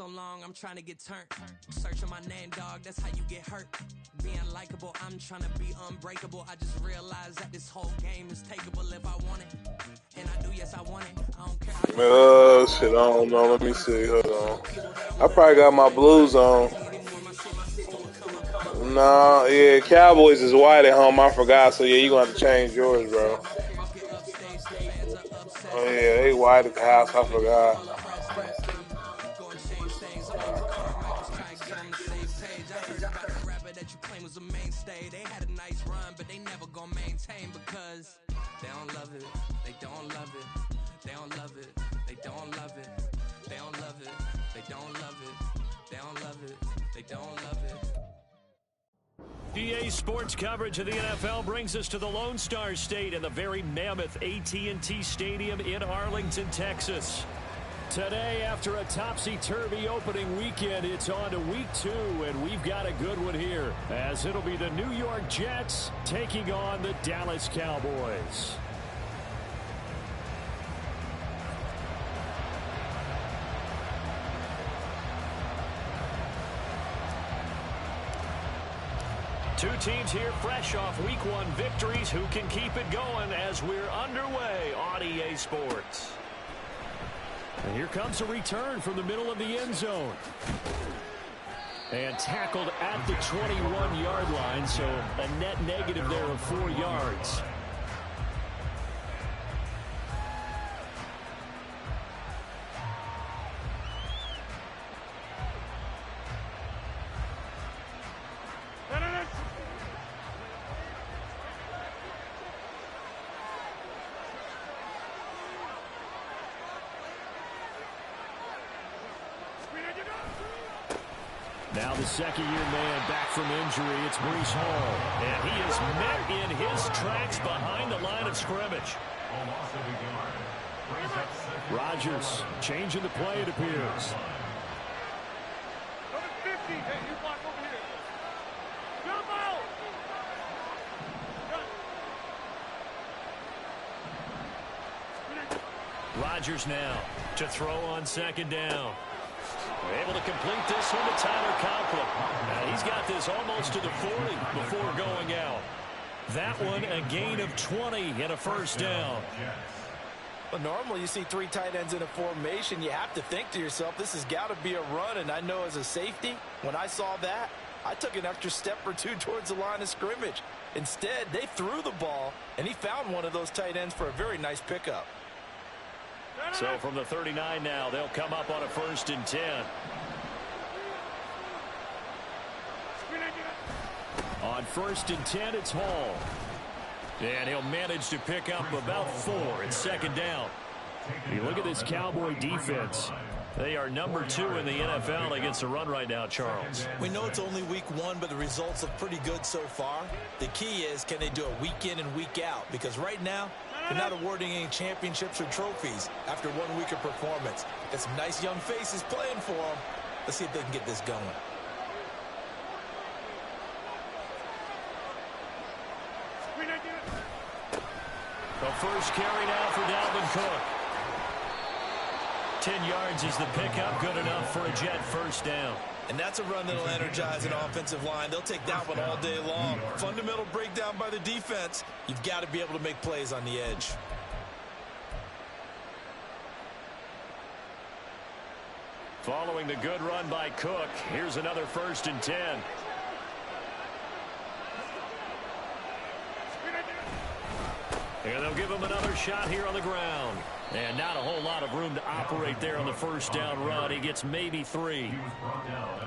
so long, I'm trying to get turned. Searching my name, dog, that's how you get hurt. Being likable, I'm trying to be unbreakable. I just realized that this whole game is takeable if I want it. And I do, yes, I want it. I don't care. Shit, I don't know. Let me see. Hold on. I probably got my blues on. Nah, yeah, Cowboys is white at home. I forgot. So, yeah, you going to have to change yours, bro. Oh, yeah, they white at the house. I forgot. That you claim was a mainstay. They had a nice run, but they never gonna maintain because they don't love it. They don't love it. They don't love it. They don't love it. They don't love it. They don't love it. They don't love it. They don't love it. EA Sports coverage of the NFL brings us to the Lone Star State and the very mammoth AT&T Stadium in Arlington, Texas. Today, after a topsy-turvy opening weekend, it's on to week 2, and we've got a good one here, as it'll be the New York Jets taking on the Dallas Cowboys. Two teams here fresh off week 1 victories. Who can keep it going as we're underway on EA Sports? And here comes a return from the middle of the end zone. And tackled at the 21-yard line, so a net negative there of 4 yards. Now the second-year man back from injury, it's Breece Hall. And he is met in his tracks behind the line of scrimmage. Rodgers changing the play, it appears. Number 50, hey, you block over here. Come out! Rodgers now to throw on second down. Able to complete this one to Tyler Conklin. Now he's got this almost to the 40 before going out. That one a gain of 20 and a first down. Well, normally you see 3 tight ends in a formation. You have to think to yourself, this has got to be a run. And I know as a safety, when I saw that, I took an extra step or 2 towards the line of scrimmage. Instead, they threw the ball, and he found one of those tight ends for a very nice pickup. So from the 39 now, they'll come up on a 1st and 10. On 1st and 10, it's Hall. And he'll manage to pick up about 4 at second down. You look at this Cowboy defense. They are number 2 in the NFL against the run right now, Charles. We know it's only week 1, but the results are pretty good so far. The key is, can they do it week in and week out? Because right now, they're not awarding any championships or trophies after 1 week of performance. Got some nice young faces playing for them. Let's see if they can get this going. The first carry now for Dalvin Cook. 10 yards is the pickup, good enough for a Jet first down. And that's a run that'll energize an offensive line. They'll take that one all day long. Fundamental breakdown by the defense. You've got to be able to make plays on the edge. Following the good run by Cook, here's another 1st and 10. And they'll give him another shot here on the ground. And not a whole lot of room to operate there on the first down run. He gets maybe 3.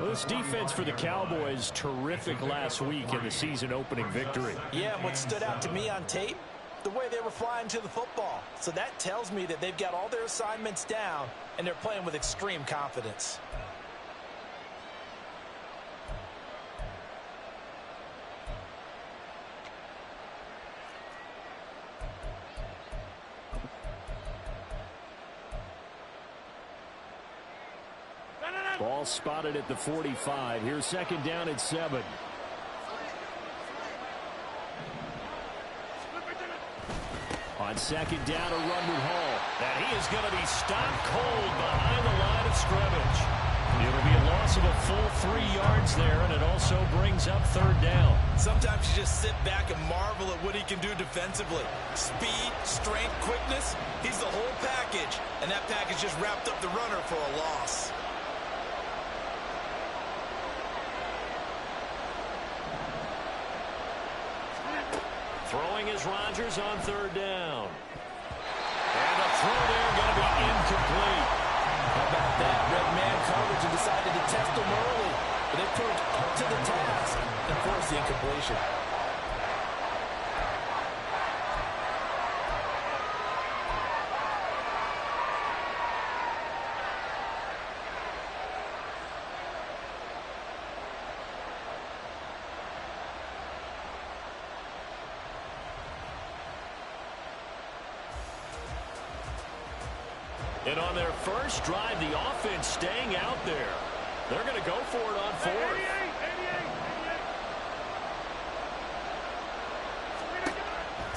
Well, this defense for the Cowboys, terrific last week in the season opening victory. Yeah, and what stood out to me on tape, the way they were flying to the football. So that tells me that they've got all their assignments down, and they're playing with extreme confidence. Ball spotted at the 45. Here's second down at 7. On second down, a run with Hall. And he is going to be stopped cold behind the line of scrimmage. You loss of a full 3 yards there, and it also brings up third down. Sometimes you just sit back and marvel at what he can do defensively. Speed, strength, quickness, he's the whole package. And that package just wrapped up the runner for a loss. Throwing is Rodgers on third down. And the throw there going to be incomplete. How about that? Red man coverage and decided to test them early. But they proved up to the task and forced the incompletion. And on their first drive, the offense staying out there. They're going to go for it on fourth. 88.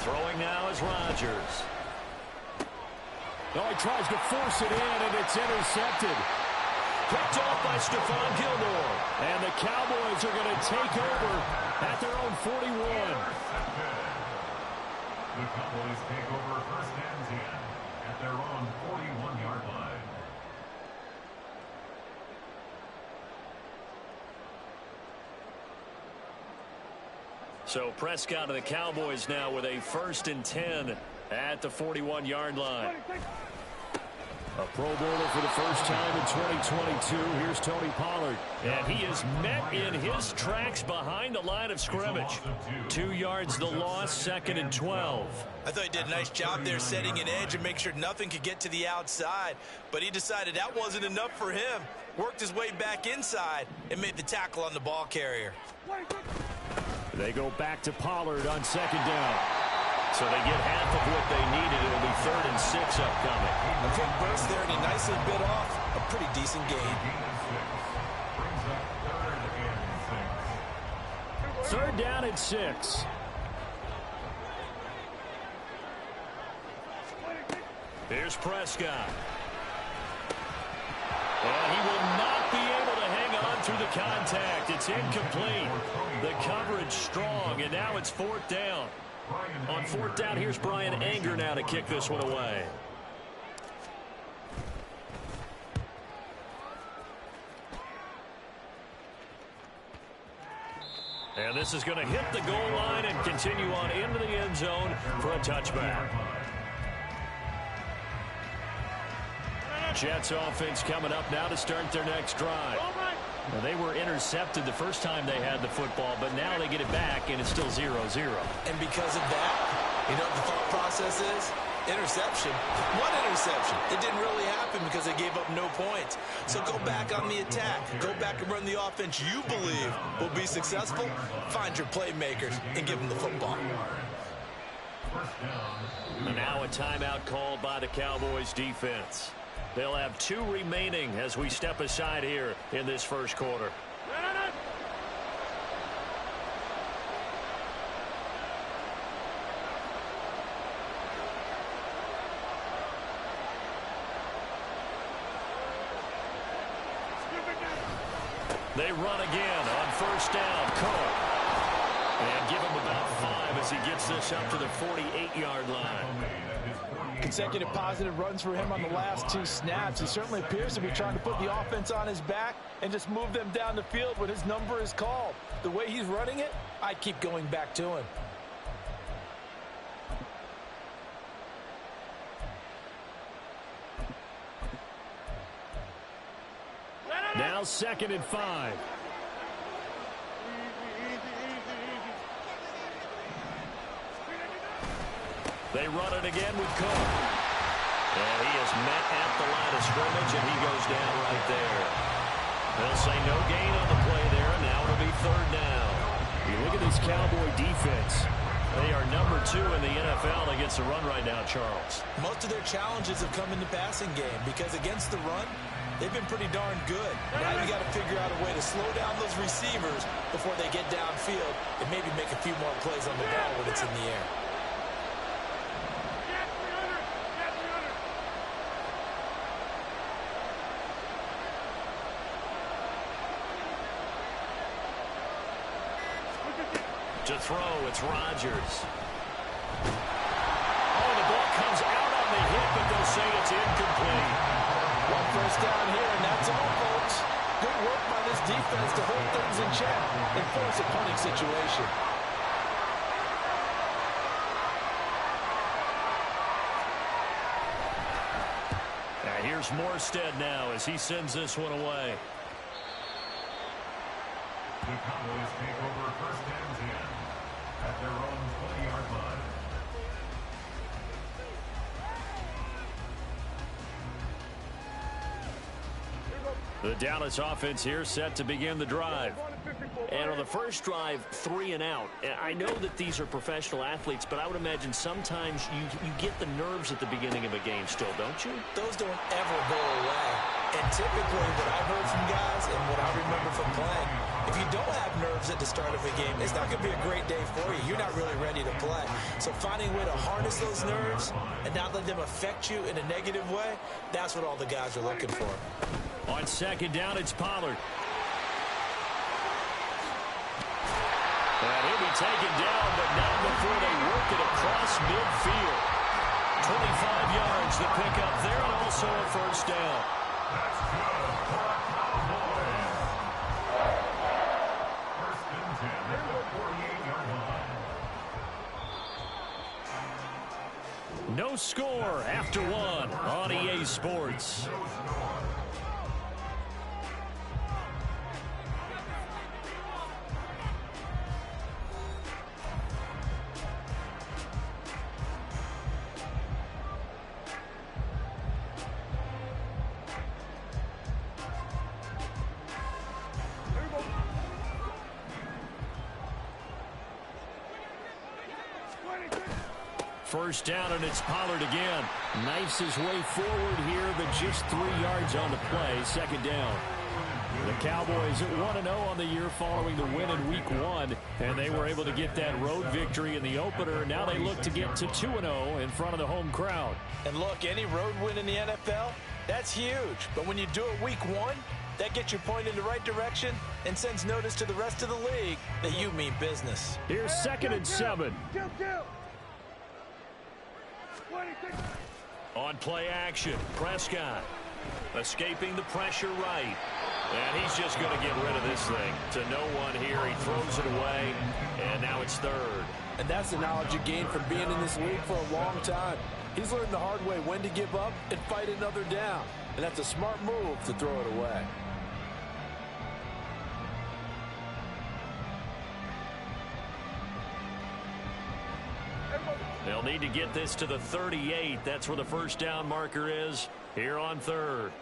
Throwing now is Rodgers. Oh, he tries to force it in, and it's intercepted. Picked off by Stephon Gilmore. And the Cowboys are going to take over at their own 41. The Cowboys take over first and 10 at their own 41-yard line. So Prescott of the Cowboys now with a first and 10 at the 41-yard line. A Pro Bowler for the first time in 2022. Here's Tony Pollard. And he is met in his tracks behind the line of scrimmage. 2 yards the loss, second and 12. I thought he did a nice job there setting an edge and make sure nothing could get to the outside. But he decided that wasn't enough for him. Worked his way back inside and made the tackle on the ball carrier. They go back to Pollard on second down. So they get half of what they needed. It'll be 3rd and 6 upcoming. A quick burst there, and he nicely bit off a pretty decent gain. Third down and 6. Here's Prescott. And he will not be able to hang on through the contact. It's incomplete. The coverage strong, and now it's 4th down. On 4th down, here's Brian Anger now to kick this one away. And this is going to hit the goal line and continue on into the end zone for a touchback. Jets offense coming up now to start their next drive. Now, they were intercepted the first time they had the football, but now they get it back, and it's still 0-0. And because of that, you know what the thought process is? Interception. One interception. It didn't really happen because they gave up no points. So go back on the attack. Go back and run the offense you believe will be successful. Find your playmakers and give them the football. And now a timeout called by the Cowboys defense. They'll have 2 remaining as we step aside here in this first quarter. They run again on first down. Cook. And give him about 5 as he gets this up to the 48-yard line. Consecutive positive runs for him on the last 2 snaps. He certainly appears to be trying to put the offense on his back and just move them down the field when his number is called. The way he's running it, I keep going back to him. Now 2nd and 5. They run it again with Cook. And he is met at the line of scrimmage, and he goes down right there. They'll say no gain on the play there, and now it'll be 3rd down. You look at this Cowboy defense. They are number 2 in the NFL against the run right now, Charles. Most of their challenges have come in the passing game because against the run, they've been pretty darn good. Now you got to figure out a way to slow down those receivers before they get downfield and maybe make a few more plays on the ball when it's in the air. To throw, it's Rodgers. Oh, the ball comes out on the hit, but they'll say it's incomplete. One first down here, and that's all, folks. Good work by this defense to hold things in check and force a punting situation. Here's Morstead now as he sends this one away. The Cowboys take over first and 10 at their own 20-yard line. The Dallas offense here set to begin the drive. And on the first drive, 3 and out. I know that these are professional athletes, but I would imagine sometimes you get the nerves at the beginning of a game still, don't you? Those don't ever go away. And typically what I've heard from guys and what I remember from playing, if you don't have nerves at the start of a game, it's not going to be a great day for you. You're not really ready to play. So finding a way to harness those nerves and not let them affect you in a negative way, that's what all the guys are looking for. On second down, it's Pollard. And he'll be taken down, but not before they work it across midfield. 25 yards the pickup there, and also a first down. That's good for the Cowboys. First and 10 at the 48-yard line. No score after one on EA Sports. First down, and it's Pollard again. Knifes his way forward here, but just 3 yards on the play. Second down. The Cowboys at 1-0 on the year following the win in Week 1, and they were able to get that road victory in the opener. Now they look to get to 2-0 in front of the home crowd. And look, any road win in the NFL, that's huge. But when you do it Week 1, that gets you pointed in the right direction and sends notice to the rest of the league that you mean business. Here's second and 7. On play action, Prescott escaping the pressure right. And he's just going to get rid of this thing to no one here. He throws it away, and now it's third. And that's the knowledge you gain from being in this league for a long time. He's learned the hard way when to give up and fight another down. And that's a smart move to throw it away. They'll need to get this to the 38. That's where the first down marker is here on third.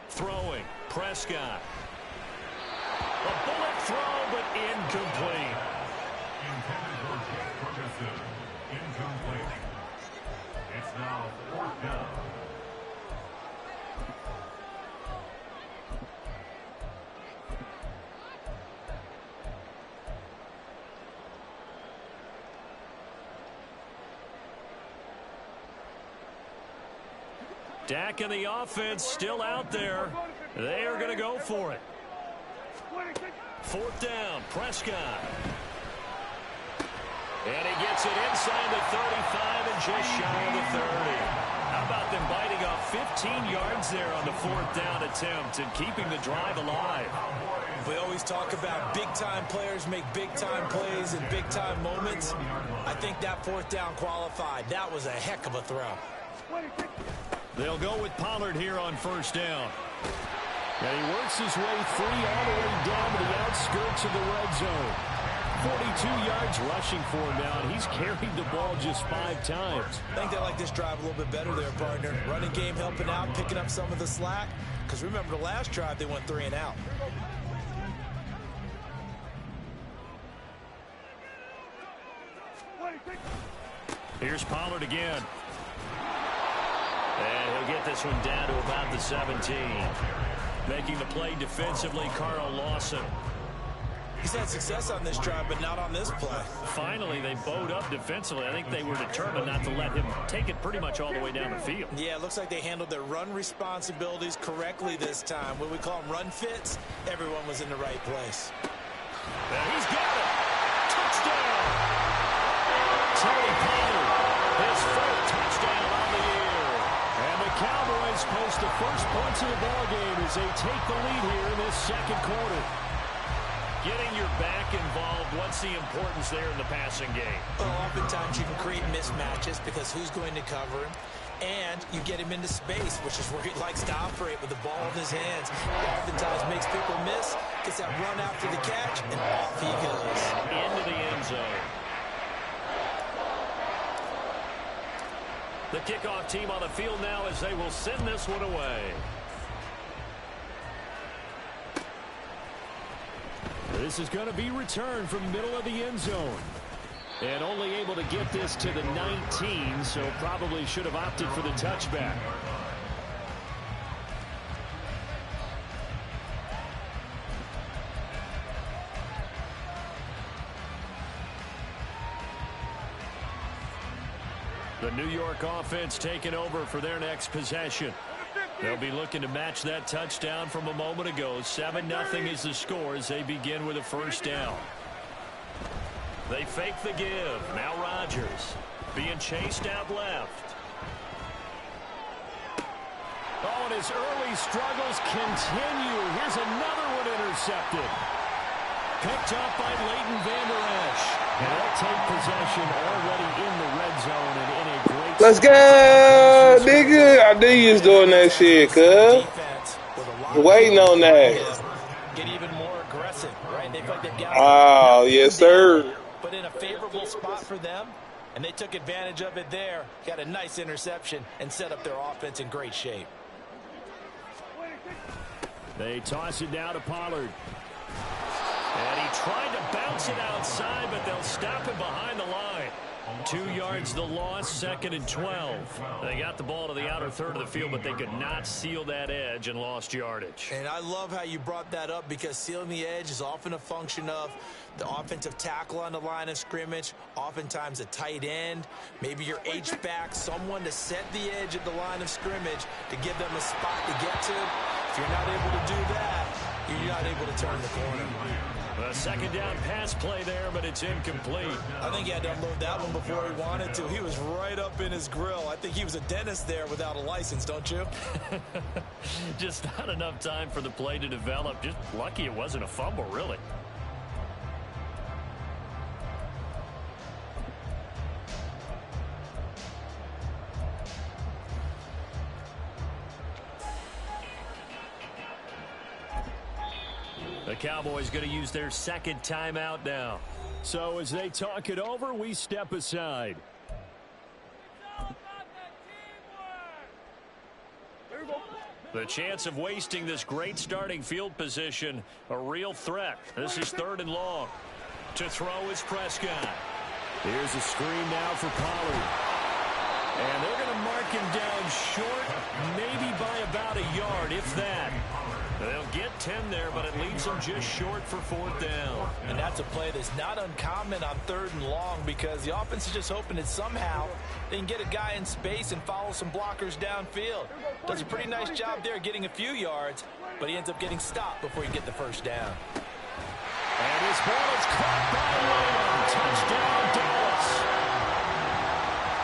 Throwing, Prescott. A bullet throw, but incomplete. Intended for Jeff Ferguson. Incomplete. It's now fourth down. Dak and the offense still out there. They are going to go for it. Fourth down, Prescott. And he gets it inside the 35 and just shy of the 30. How about them biting off 15 yards there on the fourth down attempt and keeping the drive alive? We always talk about big-time players make big-time plays in big-time moments. I think that fourth down qualified. That was a heck of a throw. They'll go with Pollard here on first down. And he works his way free all the way down to the outskirts of the red zone. 42 yards rushing for him now, and he's carried the ball just 5 times. I think they like this drive a little bit better there, partner. Running game helping out, picking up some of the slack. Because remember the last drive, they went 3 and out. Here's Pollard again. And he'll get this one down to about the 17. Making the play defensively, Carl Lawson. He's had success on this drive, but not on this play. Finally, they bowed up defensively. I think they were determined not to let him take it pretty much all the way down the field. Yeah, it looks like they handled their run responsibilities correctly this time. What we call them run fits, everyone was in the right place. And he's got it. Touchdown! Tony Pollard, his fourth touchdown on the year. And the Cowboys post the first points of the ballgame as they take the lead here in this second quarter. Getting your back involved, what's the importance there in the passing game? Well, oftentimes you can create mismatches because who's going to cover him? And you get him into space, which is where he likes to operate with the ball in his hands. He oftentimes makes people miss, gets that run after the catch, and off he goes. Into the end zone. The kickoff team on the field now as they will send this one away. This is going to be returned from middle of the end zone. And only able to get this to the 19, so probably should have opted for the touchback. The New York offense taking over for their next possession. They'll be looking to match that touchdown from a moment ago. 7-0 is the score as they begin with a first down. They fake the give. Now Rodgers being chased out left. Oh, and his early struggles continue. Here's another one intercepted. Picked up by Leighton Vander Esch. And they'll take possession already in the red zone and in a great... Let's go, nigga. I knew you was doing that shit, cuz. Waiting on that. Get even more aggressive, right? They feel like they've got... Oh, yes, sir. But in a favorable spot for them, and they took advantage of it there. Got a nice interception and set up their offense in great shape. They toss it down to Pollard. And he tried to bounce it outside, but they'll stop him behind the line. 2 yards the loss, 2nd and 12. They got the ball to the outer third of the field, but they could not seal that edge and lost yardage. And I love how you brought that up because sealing the edge is often a function of the offensive tackle on the line of scrimmage, oftentimes a tight end, maybe your H-back, someone to set the edge at the line of scrimmage to give them a spot to get to. If you're not able to do that, you're not able to turn the corner. A second down pass play there, but it's incomplete. I think he had to unload that one before he wanted to. He was right up in his grill. I think he was a dentist there without a license, don't you? Just not enough time for the play to develop. Just lucky it wasn't a fumble, really. The Cowboys going to use their second timeout now. So as they talk it over, we step aside. The chance of wasting this great starting field position, a real threat. This is 3rd and long. To throw is Prescott. Here's a screen now for Pollard. And they're going to mark him down short, maybe by about a yard, if that. They'll get 10 there, but it leaves them just short for 4th down. And that's a play that's not uncommon on 3rd and long because the offense is just hoping that somehow they can get a guy in space and follow some blockers downfield. Does a pretty nice job there getting a few yards, but he ends up getting stopped before he can get the first down. And his ball is caught by Lamb. Touchdown, Dallas.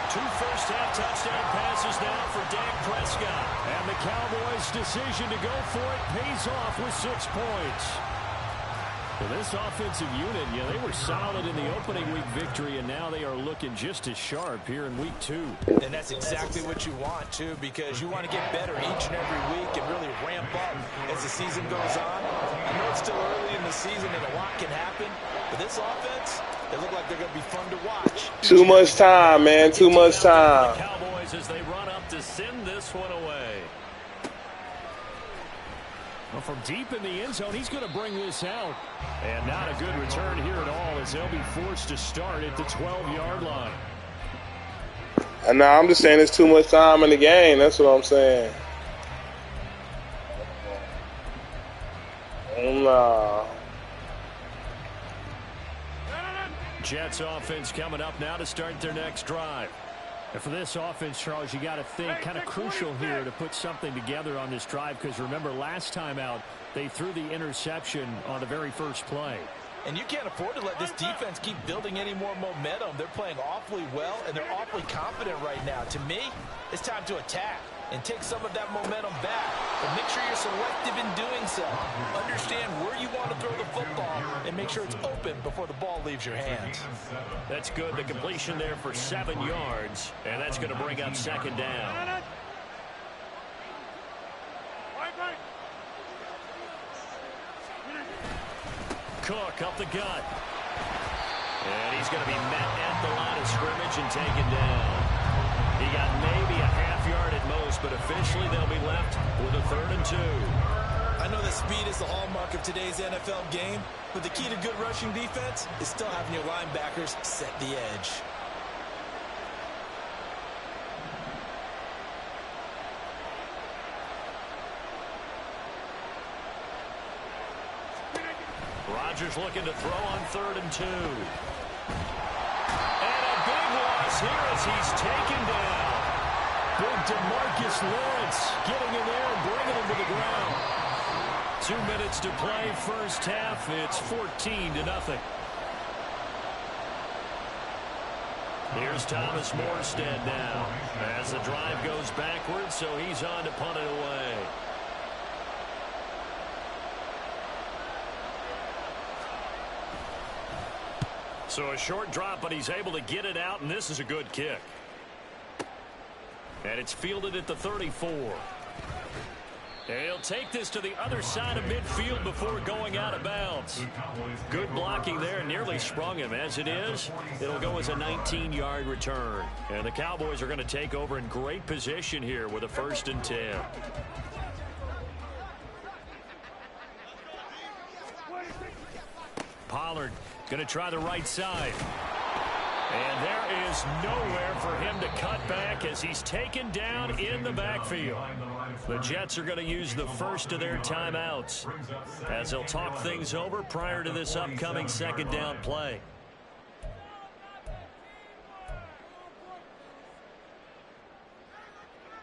2 first-half touchdown passes now for Dak Prescott. And the Cowboys' decision to go for it pays off with 6 points. Well, this offensive unit, they were solid in the opening week victory, and now they are looking just as sharp here in week 2. And that's exactly what you want, too, because you want to get better each and every week and really ramp up as the season goes on. I know it's still early in the season and a lot can happen, but this offense, they look like they're going to be fun to watch. Too much time, man. Too much time. The Cowboys as they run up to send this one away. Well, from deep in the end zone, he's going to bring this out. And not a good return here at all as they'll be forced to start at the 12-yard line. And now I'm just saying there's too much time in the game. That's what I'm saying. Nah. Jets offense coming up now to start their next drive. And for this offense, Charles, you got to think kind of crucial here to put something together on this drive because remember last time out, they threw the interception on the very first play. And you can't afford to let this defense keep building any more momentum. They're playing awfully well, and they're awfully confident right now. To me, it's time to attack and take some of that momentum back. But make sure you're selective in doing so. Understand where you want to throw the football and make sure it's open before the ball leaves your hands. That's good. The completion there for 7 yards, and that's going to bring up second down. Cook up the gut. And he's going to be met at the line of scrimmage and taken down. He got maybe a half yard at most, but officially they'll be left with a 3rd and 2. I know that speed is the hallmark of today's NFL game, but the key to good rushing defense is still having your linebackers set the edge. Rodgers looking to throw on 3rd and 2. And a big loss here as he's taken down. Big DeMarcus Lawrence getting in there and bringing him to the ground. 2 minutes to play first half. It's 14-0. Here's Thomas Morstead now as the drive goes backwards, so he's on to punt it away. So a short drop, but he's able to get it out, and this is a good kick. And it's fielded at the 34. And he'll take this to the other side of midfield before going out of bounds. Good blocking there, nearly sprung him. As it is, it'll go as a 19-yard return. And the Cowboys are going to take over in great position here with a 1st and 10. Pollard going to try the right side. And there is nowhere for him to cut back as he's taken down in the backfield. The Jets are going to use the first of their timeouts as they'll talk things over prior to this upcoming 2nd down play.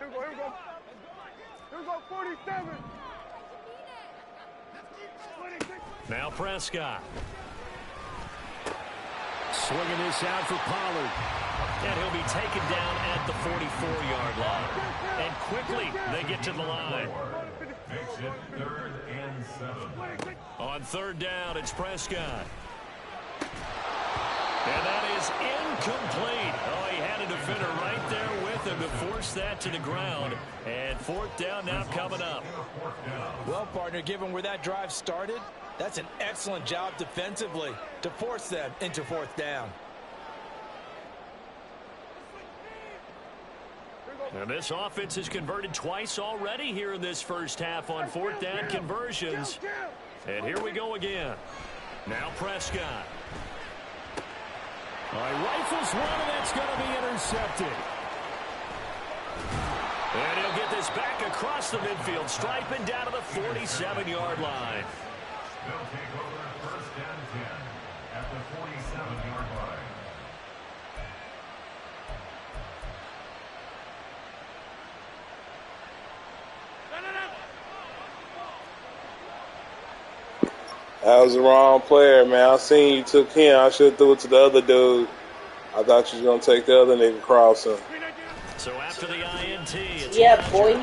Here we go. Here we go, 47. Now Prescott. Swinging this out for Pollard. And he'll be taken down at the 44-yard line. And quickly, they get to the line. Makes it 3rd and 7. On 3rd down, it's Prescott. And that is incomplete. Oh, he had a defender right there with him to force that to the ground. And 4th down now coming up. Well, partner, given where that drive started, that's an excellent job defensively to force them into 4th down. And this offense has converted twice already here in this first half on 4th down conversions. And here we go again. Now Prescott. Rifles one, and that's going to be intercepted. And he'll get this back across the midfield, striping down to the 47-yard line. They'll take over 1st and 10 at the 47-yard line. That was the wrong player, man. I seen you took him. I should have threw it to the other dude. I thought you was going to take the other nigga cross him. So after the INT, it's boy.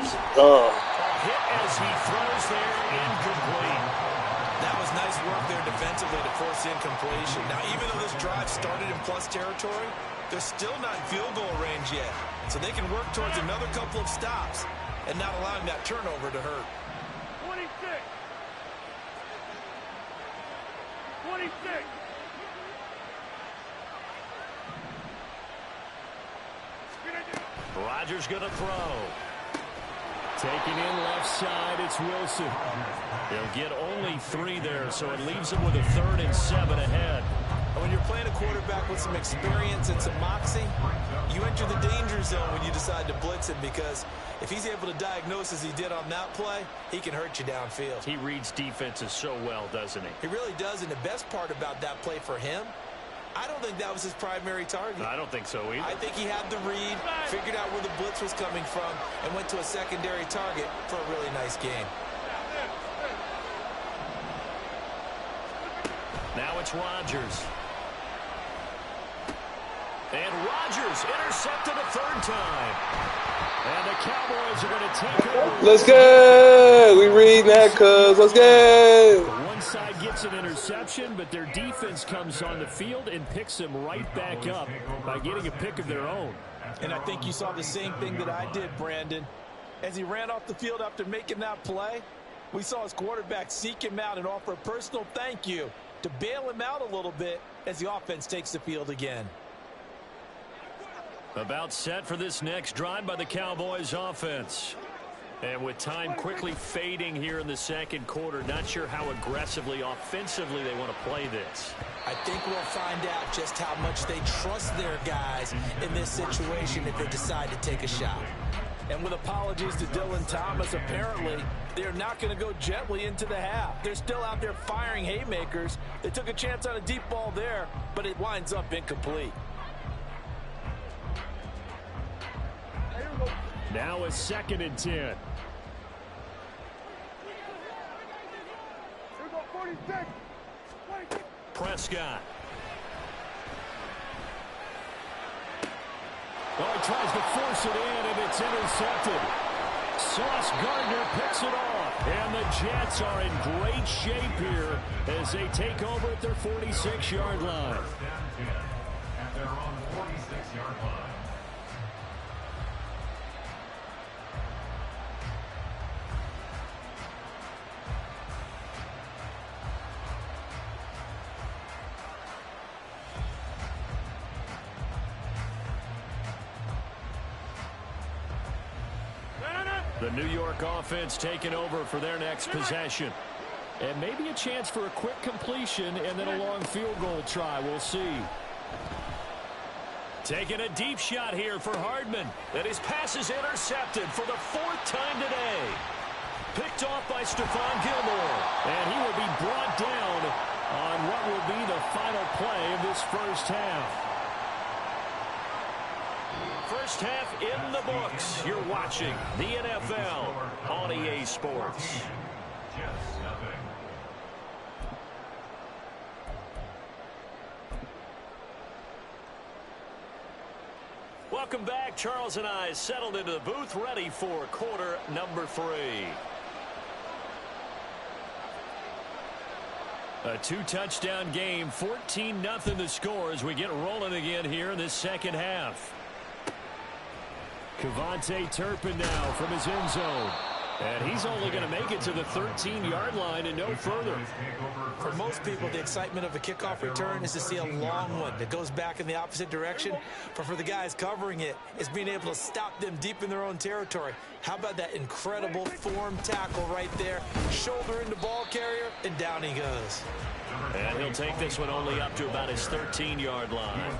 hit as he throws there, incomplete. That was nice work there defensively to force incompletion. Now, even though this drive started in plus territory, they're still not in field goal range yet. So they can work towards another couple of stops and not allowing that turnover to hurt. 26. 26. Rodgers going to throw. Taking in left side, it's Wilson. He'll get only 3 there, so it leaves him with a 3rd and 7 ahead. When you're playing a quarterback with some experience and some moxie, you enter the danger zone when you decide to blitz him, because if he's able to diagnose as he did on that play, he can hurt you downfield. He reads defenses so well, doesn't he? He really does, and the best part about that play for him, I don't think that was his primary target. I don't think so either. I think he had the read, figured out where the blitz was coming from, and went to a secondary target for a really nice game. Now it's Rodgers. And Rodgers intercepted a third time. And the Cowboys are going to take over. Let's go. We reading that, cuz. Let's go. One side gets an interception, but their defense comes on the field and picks them right back up by getting a pick of their own. And I think you saw the same thing that I did, Brandon. As he ran off the field after making that play, we saw his quarterback seek him out and offer a personal thank you to bail him out a little bit as the offense takes the field again. About set for this next drive by the Cowboys offense. And with time quickly fading here in the second quarter, not sure how aggressively, offensively they want to play this. I think we'll find out just how much they trust their guys in this situation if they decide to take a shot. And with apologies to Dylan Thomas, apparently they're not going to go gently into the half. They're still out there firing haymakers. They took a chance on a deep ball there, but it winds up incomplete. Now a 2nd and 10. Prescott. Oh, he tries to force it in, and it's intercepted. Sauce Gardner picks it off. And the Jets are in great shape here as they take over at their 46-yard line. At their own 46-yard line. The New York offense taking over for their next possession. And maybe a chance for a quick completion and then a long field goal try. We'll see. Taking a deep shot here for Hardman. And his pass is intercepted for the 4th time today. Picked off by Stephon Gilmore. And he will be brought down on what will be the final play of this first half. First half in the books. You're watching the NFL on EA Sports. Welcome back. Charles and I settled into the booth, ready for quarter number 3. A 2-touchdown game, 14-0 the score as we get rolling again here in this second half. Kevontae Turpin now from his end zone. And he's only going to make it to the 13-yard line and no further. For most people, the excitement of a kickoff return is to see a long one that goes back in the opposite direction. But for the guys covering it, it's being able to stop them deep in their own territory. How about that incredible form tackle right there? Shoulder into ball carrier, and down he goes. And he'll take this one only up to about his 13-yard line.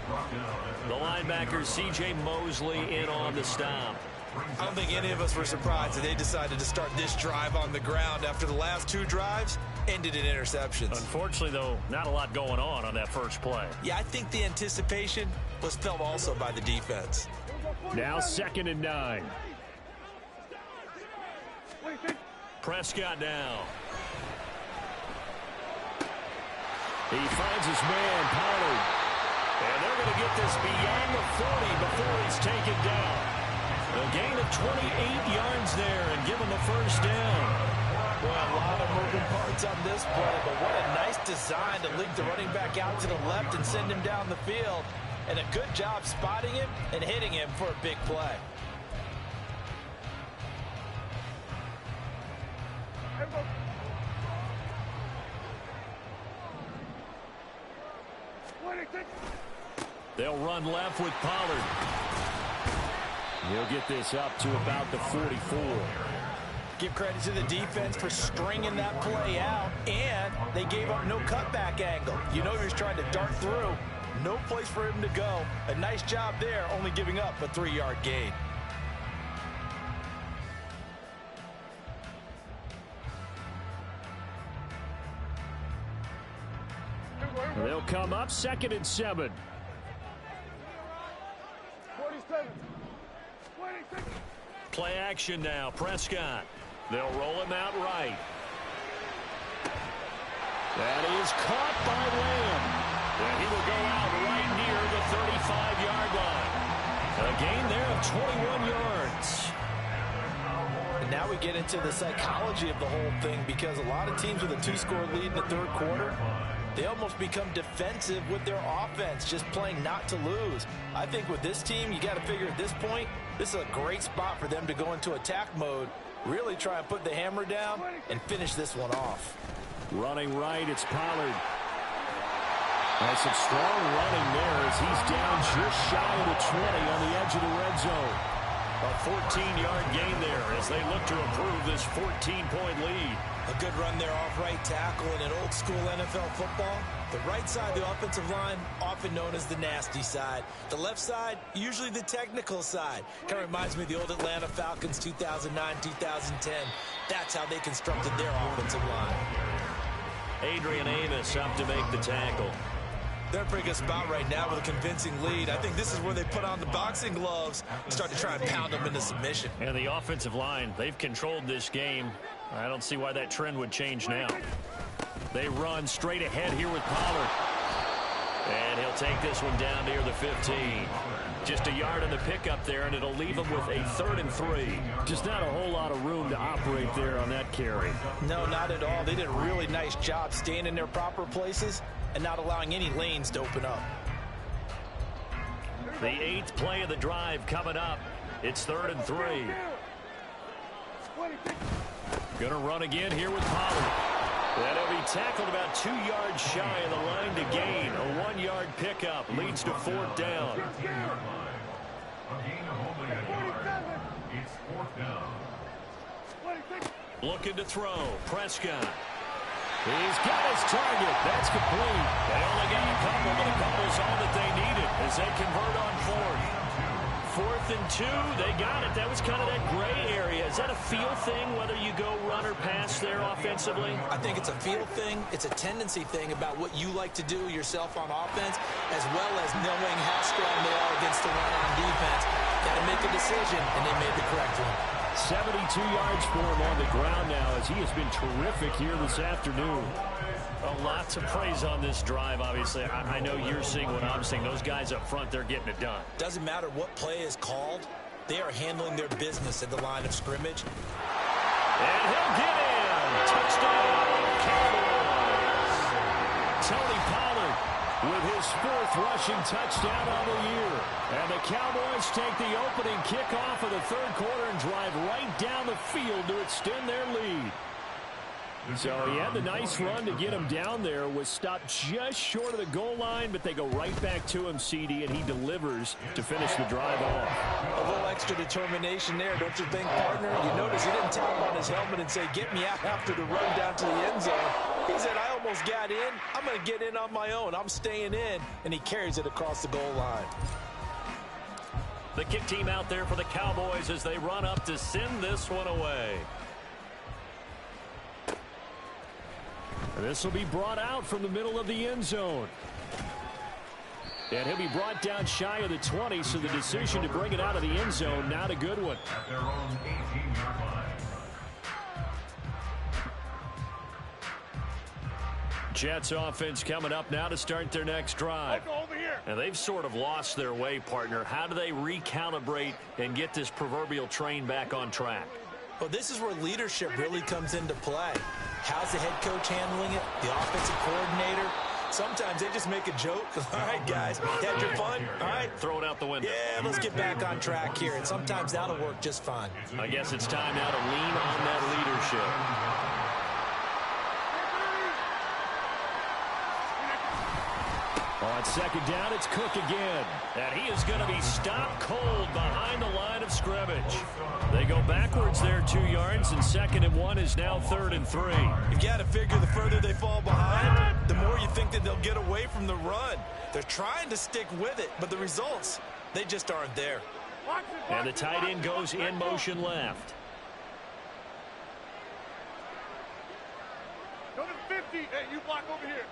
The linebacker, C.J. Mosley, in on the stop. I don't think any of us were surprised that they decided to start this drive on the ground after the last 2 drives ended in interceptions. Unfortunately, though, not a lot going on that first play. Yeah, I think the anticipation was felt also by the defense. Now 2nd and 9. Prescott now. He finds his man, Pollard. And they're going to get this beyond the 40 before he's taken down. A gain of 28 yards there and give him a first down. Well, a lot of moving parts on this play, but what a nice design to leak the running back out to the left and send him down the field. And a good job spotting him and hitting him for a big play. They'll run left with Pollard. He'll get this up to about the 44. Give credit to the defense for stringing that play out, and they gave up no cutback angle. You know he was trying to dart through. No place for him to go. A nice job there, only giving up a 3-yard gain. They'll come up 2nd and 7. 47. 26. Play action now. Prescott. They'll roll him out right. And he is caught by Lamb. And he will go out right near the 35-yard line. A gain there of 21 yards. And now we get into the psychology of the whole thing, because a lot of teams with a 2-score lead in the third quarter, they almost become defensive with their offense, just playing not to lose. I think with this team, you got to figure at this point, this is a great spot for them to go into attack mode, really try and put the hammer down and finish this one off. Running right, it's Pollard. And some strong running there as he's down just shy of the 20 on the edge of the red zone. A 14-yard gain there as they look to improve this 14-point lead. A good run there off right tackle in an old-school NFL football. The right side of the offensive line, often known as the nasty side. The left side, usually the technical side. Kind of reminds me of the old Atlanta Falcons 2009, 2010. That's how they constructed their offensive line. Adrian Amos up to make the tackle. They're in a pretty good spot right now with a convincing lead. I think this is where they put on the boxing gloves and start to try and pound them into submission. And the offensive line, they've controlled this game. I don't see why that trend would change now. They run straight ahead here with Pollard. And he'll take this one down near the 15. Just a yard in the pickup there, and it'll leave him with a 3rd and 3. Just not a whole lot of room to operate there on that carry. No, not at all. They did a really nice job staying in their proper places and not allowing any lanes to open up. The 8th play of the drive coming up. It's 3rd and 3. Gonna run again here with Pollard. And he'll be tackled about 2 yards shy of the line to gain. A 1-yard pickup leads to 4th down. A gain of only a yard. It's 4th down. Looking to throw. Prescott. He's got his target. That's complete. They only got a couple, but a couple's all that they needed as they convert on 4th. 4th and 2, they got it. That was kind of that gray area. Is that a feel thing, whether you go run or pass there offensively? I think it's a feel thing. It's a tendency thing about what you like to do yourself on offense, as well as knowing how strong they are against the run on defense. Got to make a decision, and they made the correct one. 72 yards for him on the ground now as he has been terrific here this afternoon. Lots of praise on this drive, obviously. I know you're seeing what I'm seeing. Those guys up front, they're getting it done. Doesn't matter what play is called. They are handling their business at the line of scrimmage. And he'll get in. Touchdown, Cowboys. Tony Pollard with his 4th rushing touchdown on the year. And the Cowboys take the opening kickoff of the third quarter and drive right down the field to extend their lead. So he had the nice run to get him down there, was stopped just short of the goal line, but they go right back to him, CD, and he delivers to finish the drive off. A little extra determination there, don't you think, partner? You notice he didn't tap on his helmet and say, get me out after the run down to the end zone. He said, I almost got in. I'm going to get in on my own. I'm staying in, and he carries it across the goal line. The kick team out there for the Cowboys as they run up to send this one away. This will be brought out from the middle of the end zone. And he'll be brought down shy of the 20, so the decision to bring it out of the end zone, not a good one. At their own 18-yard line. Jets offense coming up now to start their next drive. And they've sort of lost their way, partner. How do they recalibrate and get this proverbial train back on track? Well, this is where leadership really comes into play. How's the head coach handling it? The offensive coordinator? Sometimes they just make a joke. All right, guys, had your fun? All right. Throw it out the window. Yeah, let's get back on track here. And sometimes that'll work just fine. I guess it's time now to lean on that leadership. On second down, it's Cook again. And he is going to be stopped cold behind the line of scrimmage. They go backwards there 2 yards, and 2nd and 1 is now 3rd and 3. You've got to figure the further they fall behind, the more you think that they'll get away from the run. They're trying to stick with it, but the results, they just aren't there. And the tight end goes in motion left. Go to 50. Hey, you block over here.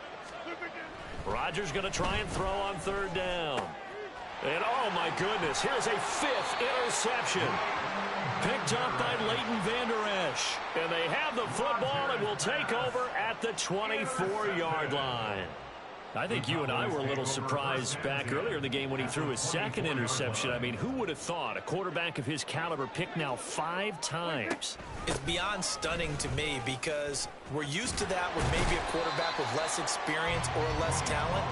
Rodgers going to try and throw on 3rd down. And oh my goodness, here's a 5th interception. Picked up by Leighton Vander push. And they have the football and will take over at the 24-yard line. I think you and I were a little surprised back earlier in the game when he threw his second interception. I mean, who would have thought a quarterback of his caliber picked now 5 times? It's beyond stunning to me because we're used to that with maybe a quarterback with less experience or less talent.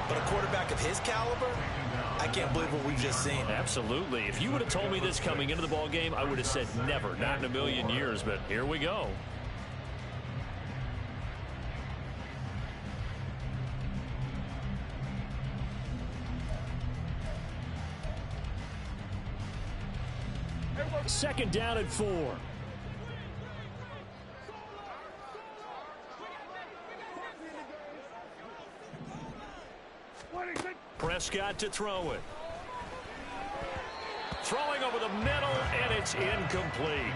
But a quarterback of his caliber, I can't believe what we've just seen. Absolutely. If you would have told me this coming into the ball game, I would have said never, not in a million years. But here we go. Second down and 4. Prescott to throw it. Throwing over the middle, and it's incomplete.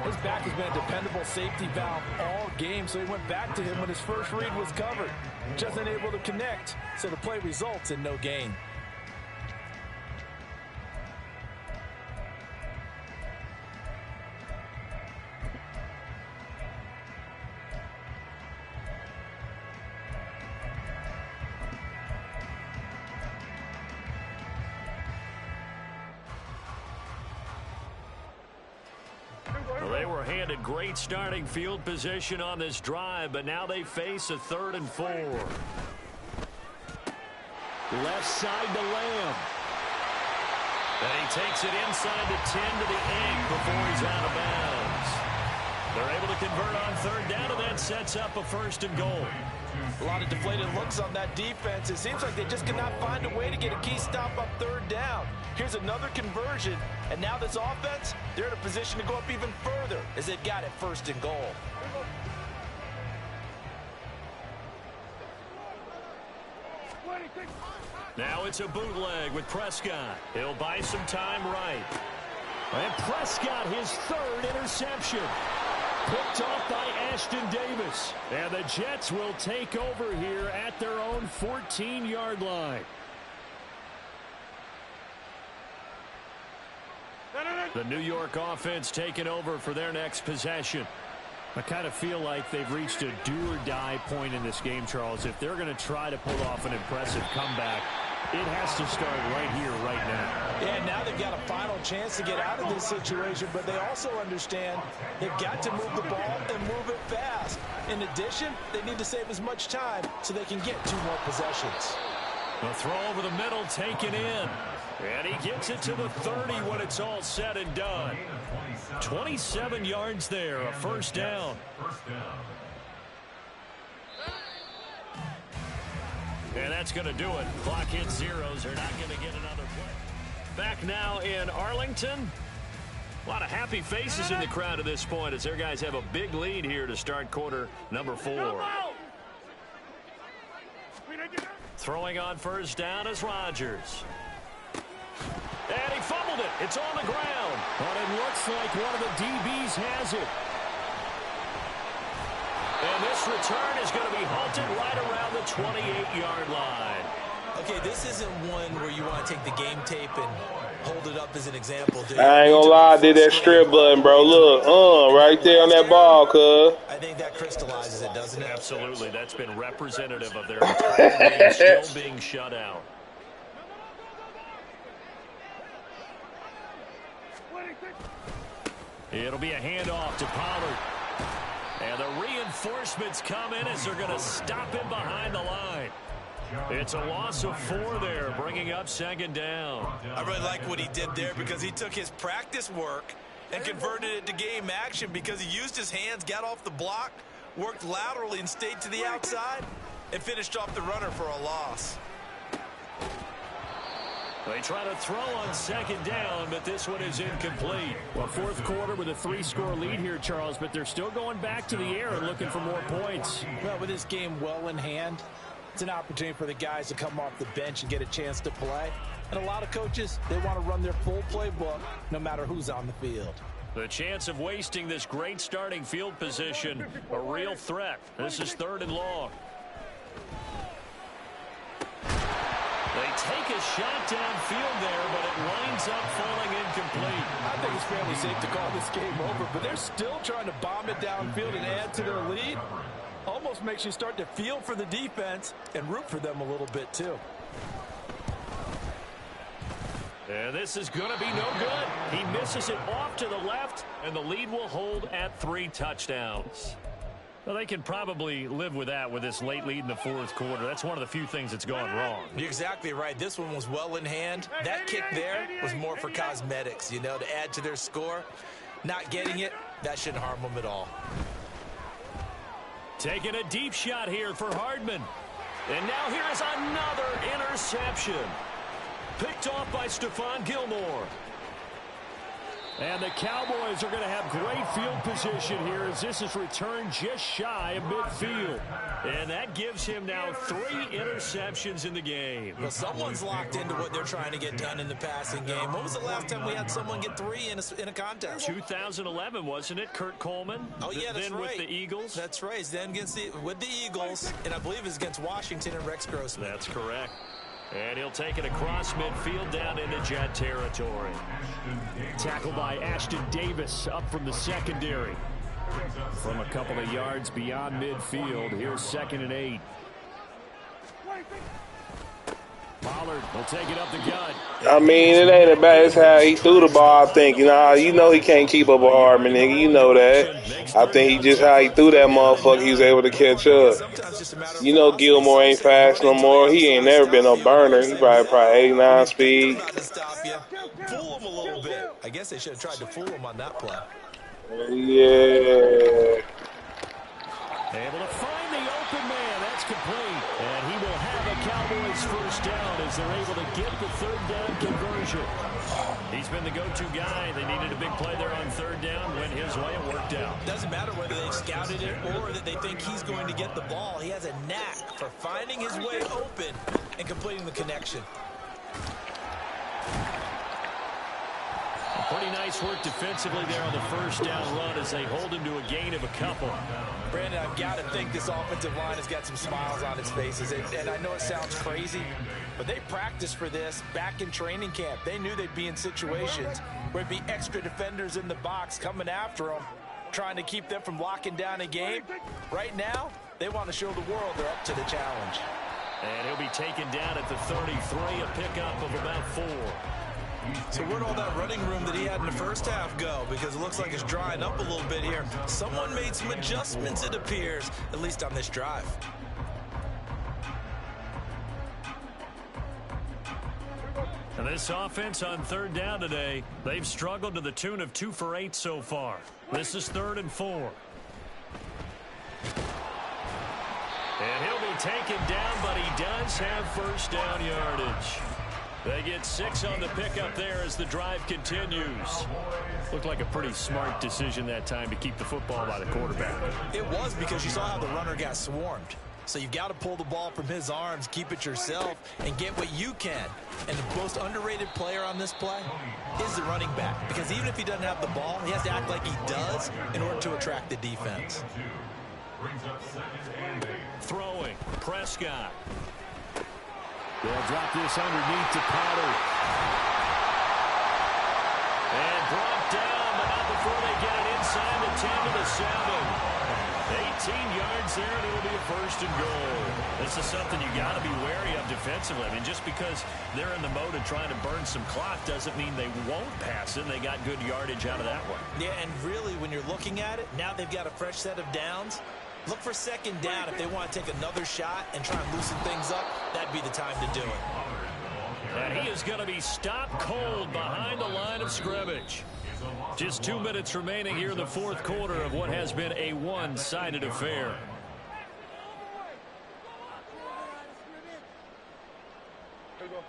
His back has been a dependable safety valve all game, so he went back to him when his first read was covered. Just unable to connect, so the play results in no gain. Well, they were handed great starting field position on this drive, but now they face a 3rd and 4. Left side to Lamb. And he takes it inside the 10 to the 8 before he's out of bounds. They're able to convert on 3rd down, and that sets up a 1st and goal. A lot of deflated looks on that defense. It seems like they just cannot find a way to get a key stop on 3rd down. Here's another conversion, and now this offense, they're in a position to go up even further as they've got it 1st and goal. Now it's a bootleg with Prescott. He'll buy some time right. And Prescott, his 3rd interception. Picked off by Ashton Davis. And the Jets will take over here at their own 14-yard line. The New York offense taking over for their next possession. I kind of feel like they've reached a do-or-die point in this game, Charles. If they're going to try to pull off an impressive comeback, it has to start right here, right now. Yeah, now they've got a final chance to get out of this situation, but they also understand they've got to move the ball and move it fast. In addition, they need to save as much time so they can get 2 more possessions. The throw over the middle taken in. And he gets it to the 30 when it's all said and done. 27 yards there, a 1st down. And that's going to do it. Clock hits zeros. They're not going to get another play. Back now in Arlington. A lot of happy faces in the crowd at this point as their guys have a big lead here to start quarter number 4. Throwing on 1st down is Rodgers. And he fumbled it. It's on the ground. But it looks like one of the DBs has it. And this return is going to be halted right around the 28-yard line. Okay, this isn't one where you want to take the game tape and hold it up as an example. I ain't gonna lie, I did that strip button, bro. Look, right there on that ball, cuz. I think that crystallizes it, doesn't it? Absolutely. That's been representative of their entire game still being shut out. It'll be a handoff to Pollard. And the reinforcements come in as they're going to stop him behind the line. It's a loss of 4 there, bringing up 2nd down. I really like what he did there because he took his practice work and converted it to game action because he used his hands, got off the block, worked laterally and stayed to the outside, and finished off the runner for a loss. They try to throw on 2nd down, but this one is incomplete. Well, 4th quarter with a 3-score lead here, Charles, but they're still going back to the air and looking for more points. Well, with this game well in hand, it's an opportunity for the guys to come off the bench and get a chance to play. And a lot of coaches, they want to run their full playbook no matter who's on the field. The chance of wasting this great starting field position, a real threat. This is 3rd and long. They take a shot downfield there, but it winds up falling incomplete. I think it's fairly safe to call this game over, but they're still trying to bomb it downfield and add to their lead. Almost makes you start to feel for the defense and root for them a little bit too. And this is going to be no good. He misses it off to the left, and the lead will hold at 3 touchdowns. Well, they can probably live with that with this late lead in the fourth quarter. That's one of the few things that's gone wrong. You're exactly right. This one was well in hand. That kick there was more for cosmetics, you know, to add to their score. Not getting it, that shouldn't harm them at all. Taking a deep shot here for Hardman. And now here is another interception. Picked off by Stephon Gilmore. And the Cowboys are going to have great field position here as this is returned just shy of midfield. And that gives him now 3 interceptions in the game. Well, someone's locked into what they're trying to get done in the passing game. When was the last time we had someone get 3 in a contest? 2011, wasn't it? Kurt Coleman? Oh, yeah, that's then right. with the Eagles? That's right. Then with the Eagles, and I believe it's against Washington and Rex Grossman. That's correct. And he'll take it across midfield down into Jet territory. Tackled by Ashton Davis up from the secondary. From a couple of yards beyond midfield, here's 2nd and 8. Pollard will take it up the gut. I mean, it ain't as bad as how he threw the ball, I think. You know he can't keep up with Hardman, nigga. You know that. I think he just how he threw that motherfucker, he was able to catch up. You know Gilmore ain't fast no more. He ain't never been no burner. He probably 89 speed. Fool him a little bit. I guess they should have tried to fool him on that play. Yeah. Able to find the open man. That's complete. And he will have a Cowboys first down as they're able to get the 3rd down conversion. He's been the go-to guy. They needed a big play there on 3rd down. Went his way. It worked out. Doesn't matter whether they've scouted it or that they think he's going to get the ball. He has a knack for finding his way open and completing the connection. Pretty nice work defensively there on the first down run as they hold him to a gain of a couple. Brandon, I've got to think this offensive line has got some smiles on its faces. And I know it sounds crazy, but they practiced for this back in training camp. They knew they'd be in situations where it'd be extra defenders in the box coming after them, trying to keep them from locking down a game. Right now, they want to show the world they're up to the challenge. And he'll be taken down at the 33, a pickup of about 4. So where'd all that running room that he had in the first half go? Because it looks like it's drying up a little bit here. Someone made some adjustments, it appears, at least on this drive. And this offense on 3rd down today, they've struggled to the tune of 2 for 8 so far. This is 3rd and 4. And he'll be taken down, but he does have first down yardage. They get 6 on the pickup there as the drive continues. Looked like a pretty smart decision that time to keep the football by the quarterback. It was, because you saw how the runner got swarmed. So you've got to pull the ball from his arms, keep it yourself, and get what you can. And the most underrated player on this play is the running back. Because even if he doesn't have the ball, he has to act like he does in order to attract the defense. Throwing, Prescott. They'll drop this underneath to Pollard. And brought down, but not before they get it inside the 10 to the 7. 18 yards there, and it'll be a 1st and goal. This is something you got to be wary of defensively. I mean, just because they're in the mode of trying to burn some clock doesn't mean they won't pass it. They got good yardage out of that one. Yeah, and really, when you're looking at it, now they've got a fresh set of downs. Look for 2nd down. If they want to take another shot and try and loosen things up, that'd be the time to do it. And he is going to be stopped cold behind the line of scrimmage. Just 2 minutes remaining here in the 4th quarter of what has been a one-sided affair.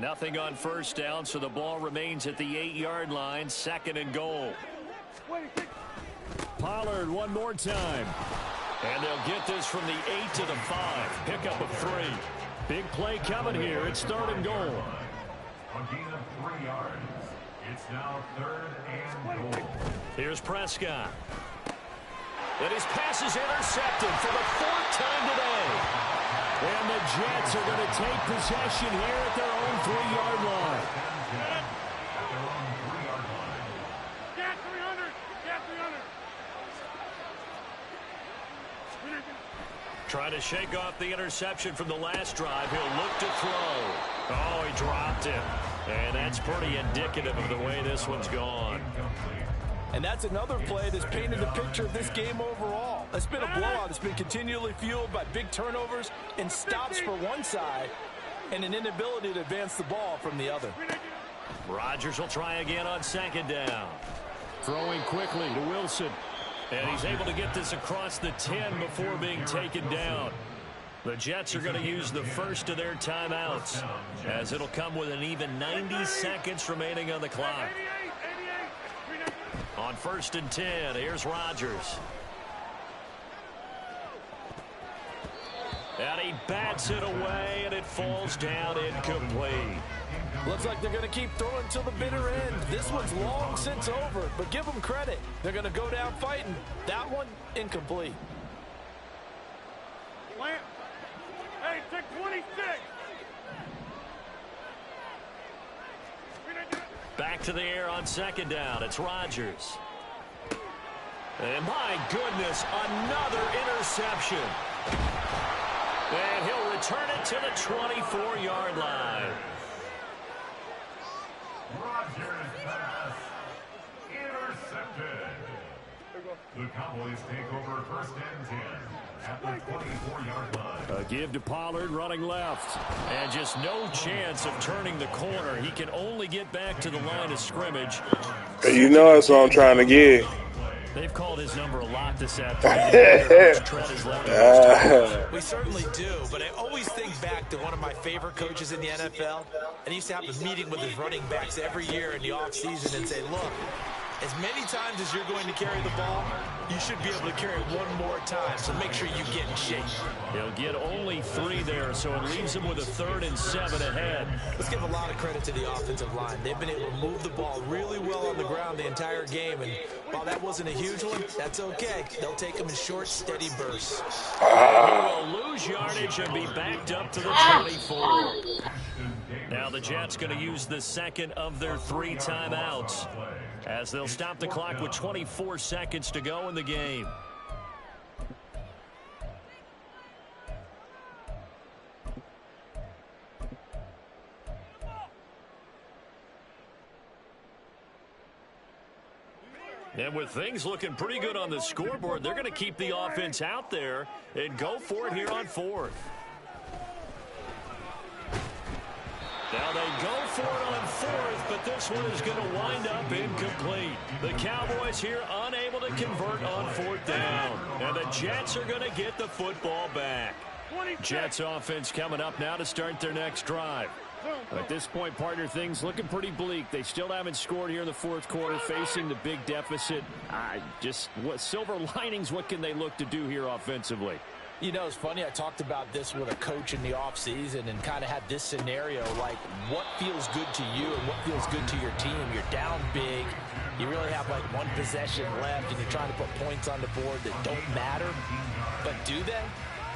Nothing on first down, so the ball remains at the 8-yard line, 2nd and goal. Pollard one more time. And they'll get this from the 8 to the 5. Pickup of 3. Big play coming here. It's 3rd and goal. A gain of 3 yards. It's now 3rd and goal. Here's Prescott. And his pass is intercepted for the 4th time today. And the Jets are going to take possession here at their own 3-yard line. Get 300. Get 300. Trying to shake off the interception from the last drive. He'll look to throw. Oh, he dropped it. And that's pretty indicative of the way this one's gone. And that's another play that's painted the picture of this game overall. It's been a blowout. It's been continually fueled by big turnovers and stops for one side and an inability to advance the ball from the other. Rodgers will try again on 2nd down. Throwing quickly to Wilson. And he's able to get this across the 10 before being taken down. The Jets are going to use the first of their timeouts, as it'll come with an even 90 seconds remaining on the clock. On 1st and 10, here's Rodgers. And he bats it away, and it falls down incomplete. Looks like they're going to keep throwing till the bitter end. This one's long since over, but give them credit. They're going to go down fighting. That one, incomplete. Plant. Hey, check 26. Back to the air on 2nd down. It's Rodgers. And my goodness, another interception. And he'll return it to the 24-yard line. Rodgers pass intercepted. The Cowboys take over 1st and 10 at the 24-yard line. A give to Pollard running left. And just no chance of turning the corner. He can only get back to the line of scrimmage. You know that's what I'm trying to get. They've called his number a lot this afternoon. We certainly do, but I always think back to one of my favorite coaches in the NFL, and he used to have a meeting with his running backs every year in the offseason and say, look, as many times as you're going to carry the ball, you should be able to carry one more time, so make sure you get in shape. He'll get only 3 there, so it leaves him with a 3rd and 7 ahead. Let's give a lot of credit to the offensive line. They've been able to move the ball really well on the ground the entire game, and while that wasn't a huge one, that's okay. They'll take them in short, steady bursts. He will lose yardage and be backed up to the 24. Now the Jets going to use the second of their 3 timeouts, as they'll stop the clock with 24 seconds to go in the game. And with things looking pretty good on the scoreboard, they're going to keep the offense out there and go for it here on 4th. Now they go for it on 4th, but this one is going to wind up incomplete. The Cowboys here unable to convert on 4th down. And the Jets are going to get the football back. Jets offense coming up now to start their next drive. At this point, partner, things looking pretty bleak. They still haven't scored here in the 4th quarter, facing the big deficit. What silver linings, what can they look to do here offensively? You know, it's funny, I talked about this with a coach in the offseason and kind of had this scenario, like what feels good to you and what feels good to your team. You're down big. You really have like 1 possession left, and you're trying to put points on the board that don't matter. But do they?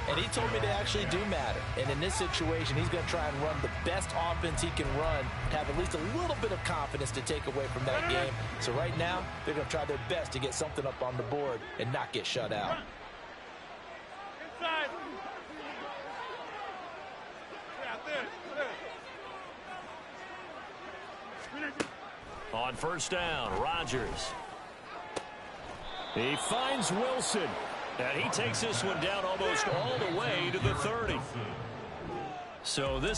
And he told me they actually do matter. And in this situation, he's going to try and run the best offense he can run to have at least a little bit of confidence to take away from that game. So right now, they're going to try their best to get something up on the board and not get shut out. Inside. Yeah, this. On 1st down, Rodgers. He finds Wilson. And he takes this one down almost all the way to the 30. So this one